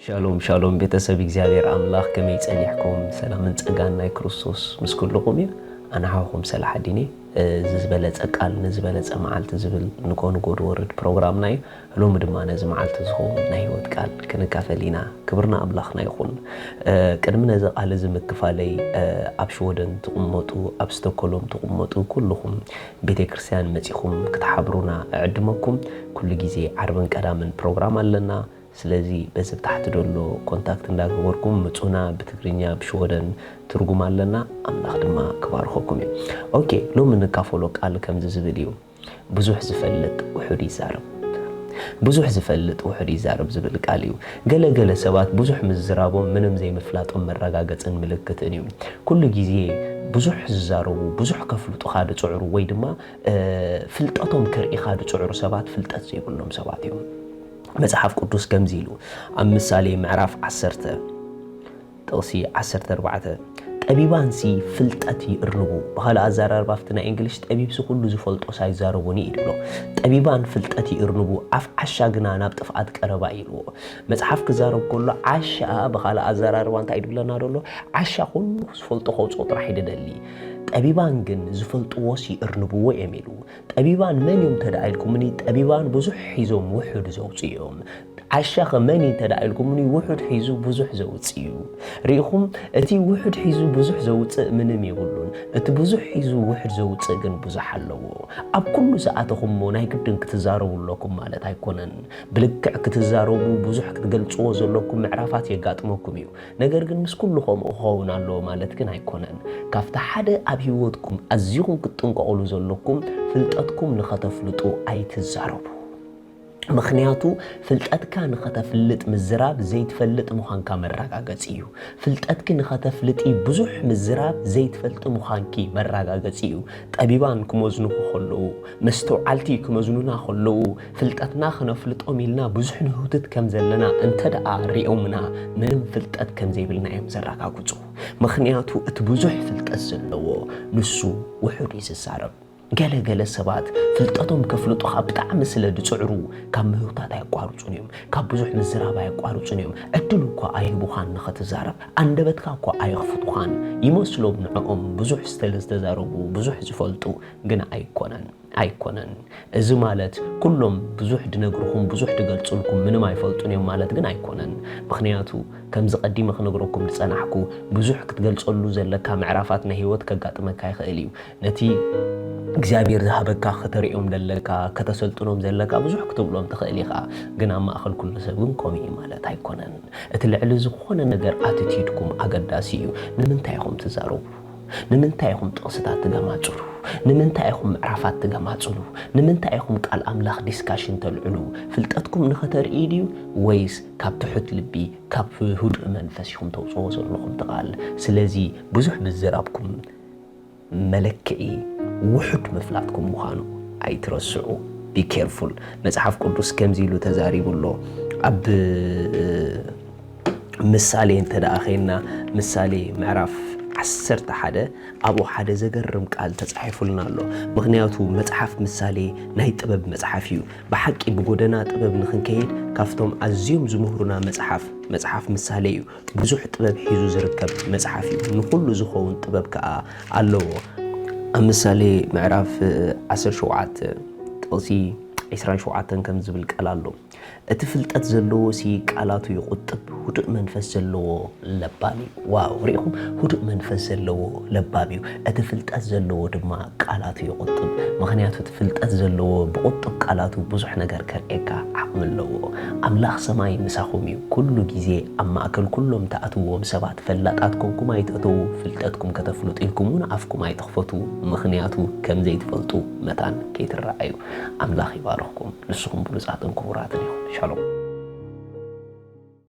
شالوم شالوم بيتسب እግዚአብሔር አምላኽ ከመይ ጸኒሕኩም ሰላምን ጸጋን ናይ ክርስቶስ ምስ ኩልኩም እዩ ኣነ ሓኹም ሰላሕ ዲኒ ዝበለጸ ቃል ንዝበለጸ መዓልቲ ዝብል ንኮን ጎድ ወርድ ፕሮግራምና እዩ ሎሚ ድማ ነዚ መዓልቲ ዝኸውን ናይ ህይወት ቃል ክንካፈሊና ክብርና ኣምላኽና ይኹን ቅድሚ ነዚ ቃል ዝምክፋለይ ኣብ ሽወደን ትቕመጡ ኣብ ስቶኮሎም ትቕመጡ ኩልኩም ቤተክርስትያን መጺኹም ክትሓብሩና ዕድመኩም ኩሉ ግዜ ዓርብን ቀዳምን ፕሮግራም ኣለና ስለዚህ በዚህ ታሕት ደሎ ኮንታክት እንዳገበርኩም ምጹና በትግርኛ ብሽወደን ትርጉም አለና አምላኽ ድማ ክባርኾኩም ኦኬ ሎሚ ንካፈሎ ቃል ከም ዝብል እዩ ብዙሕ ዝፈልጥ ውሑድ ይዛረብ ብዙሕ ዝፈልጥ ውሑድ ይዛረብ ዝብል ቃል እዩ ገለገለ ሰባት ብዙሕ ምዝራቦም ምንም ዘይምፍላጦም መረጋገጽን ምልክትን እዩ ኩሉ ግዜ ብዙሕ ዝዛረቡ ብዙሕ ከፍልጡ ካድ ጽዕሩ ወይ ድማ ፍልጠቶም ከርኢ ካድ ጽዕሩ ሰባት ፍልጠት ዘይብሎም ሰባት እዮም መጽሐፍ ቅዱስ ከምዚሉ ኣብ ምሳሌ ምዕራፍ 10 ጥቕሲ 14 ጠቢባንሲ ፍልጠት ይርንቡ በኋላ አዛራርባፍትና እንግሊሽ ጠቢብስ ሁሉ ዝፈልጦ ሳይዛረቡኒ ይድሎ ጠቢባን ፍልጠት ይርንቡ አፍ አሻግና ናብ ጥፍአት ቀረባ ይልዎ መጽሐፍ ክዛረብ ኩሉ አሻ በኋላ አዛራርባንታ ይድብለና ደሎ አሻ ሁሉ ዝፈልጦ ኸውጾ ጥራሕ ይደደሊ ጠቢባን ግን ዝፈልጥዎስ ይርንብዎ የሚሉ ጠቢባን መን እዮም ተዳኢልኩምኒ ጠቢባን ብዙሕ ሒዞም ውሑድ ዘውጽዮም عشاق مني تدعيلكم مني وحد حيزو بزح زوتسيو ريخم اتي وحد حيزو بزح زوت منم يقولون ات بزح حيزو وحد زوت جن بزح حلو اب كل ساعتكم مناي كدن كتزاروا لكم مالت هيكونن بلكع كتزاروا بزح كتገልጹ ዘለኩም معرفات يጋጥመኩም እዩ ነገር ግን ምስ ኩልኩም ሆውና አሎ ማለት ግን አይኮነን ካፍታ ሓደ ኣብ ህይወትኩም ኣዝዩም ክትጥንቀቁሉ ዘለኩም ፍልጠትኩም ንኸተፍልጡ ኣይትዛረቡ ምክንያቱ ፍልጠትካ ንኸተፍልጥ ምዝራብ ዘይትፈልጥ ምዃንካ መረጋገጽ እዩ ፍልጠትክ ንኸተፍልጢ ብዙሕ ምዝራብ ዘይትፈልጥ ምዃንኪ መረጋገጽ እዩ ጠቢባን ክመዝኑ ከለዉ መስተውዓልቲ ክመዝኑና ከለዉ ፍልጠትና ክነፍልጦም ኢልና ብዙሕ ንህውትት ከም ዘለና እንተደኣ ሪኦምና ምንም ፍልጠት ከም ዘይብልና እዮም ዘረጋግጹ ምክንያቱ እቲ ብዙሕ ፍልጠት ዘለዎ ንሱ ውሑድ ይዝሳረብ ገለገለ ሰባት ፍልጠቶም ከፍልጡ ብጣዕሚ ስለ ድጽዕሩ ካብ ምህውታት ኣይቋርጹን እዮም ካብ ብዙሕ ምዝራብ ኣይቋርጹን እዮም ዕድል እኳ ኣይህቡኻን ንኸትዛረብ አንደበትካ እኳ ኣይኽፍቱኻን ይመስሎም ንዕኦም ብዙሕ ዝተዛረቡ ብዙሕ ዝፈልጡ ግን ኣይኮነን እዚ ማለት ኩሎም ብዙሕ ድነግሩኹም ብዙሕ ድገልጹልኩም ምንም ኣይፈልጡን እዮም ማለት ግን ኣይኮነን ምክንያቱ ከም ዝቀዲመ ክነግረኩም ዝጸናሕኩ ብዙሕ ክትገልጸሉ ዘለካ ምዕራፋት ናይ ህይወት ከጋጥመካ ይኽእል እዩ ነቲ እግዚአብሔር ዝሃበካ ከተሪኦም ደለካ ከተሰልጥኖም ዘለካ ብዙሕ ክትብሎም ትኽእል ኢኻ ግን ኣብ ማእኸል ኩሉ ሰብ ግን ከምኡ ማለት ኣይኮነን እቲ ልዕሊ ዝኾነ ነገር ኣቲቲድኩም ኣገዳሲ እዩ ንምንታይ ኢኹም ትዛረቡ ንምንታይ ኢኹም ጥቕስታት ትገማጽሉ ንምንታይ ኢኹም ምዕራፋት ትገማጽሉ ንምንታይ ኢኹም ቃል ኣምላኽ ዲስካሽን ተልዕሉ ፍልጠትኩም ንኸተርኢ ድዩ ወይስ ካብ ትሑት ልቢ ካብ ህዱእ መንፈስ ኢኹም ተውጽዎ ዘለኹም ትቓል ስለዚ ብዙሕ ምዝራብኩም መለክዒ ውሑድ መፍላጥኩም ምዃኑ ኣይትረስዑ be careful መጽሐፍ ቅዱስ ከምዚሉ ተዛሪቡሎ ኣብ ምሳሌ እንተዳኺና ምሳሌ ምዕራፍ 11 አቡ ሓደ ዘገርም ቃል ተጻሒፉልና ኣሎ ምክንያቱ መጽሐፍ ምሳሌ ናይ ጥበብ መጽሐፍ እዩ በሐቂ ብጎደና ጥበብ ንኽንከይድ ካፍቶም ኣዝዮም ዝምህሩና መጽሐፍ ምሳሌ እዩ ብዙሕ ጥበብ ሒዙ ዝርከብ መጽሐፍ እዩ ንኩሉ ዝኸውን ጥበብ ከዓ ኣለዎ ምሳሌ ምዕራፍ 17 ጥቕሲ 27 ከም ዝብል ቃል ኣሎ እቲ ፍልጠት ዘለዎ ሲ ቃላቱ ይቁጥብ ህዱእ መንፈስ ዘለዎ ለባቢ ዋው ሪኢኹም ህዱእ መንፈስ ዘለዎ ለባቢ እቲ ፍልጠት ዘለዎ ድማ ቃላቱ ይቁጥብ ምክንያቱ እቲ ፍልጠት ዘለዎ ብቁጥብ ቃላቱ ብዙሕ ነገር ከርእየካ ዓቕሚ ኣለዎ ኣምላኽ ሰማይ ምሳኹም እዩ ኩሉ ግዜ ኣብ ማእከል ኩሎም ተኣትዎም ሰባት ፈላጣት ኮንኩም ኣይትእተዉ ፍልጠትኩም ከተፍልጡ ኢልኩም እውን ኣፍኩም ኣይትኽፈቱ ምክንያቱ ከም ዘይትፈልጡ መታን ከይትረኣዩ ኣምላኽ ይባርኽኩም ንስኹም ብሉጻትን ክቡራትን ኢኹም ሻሎም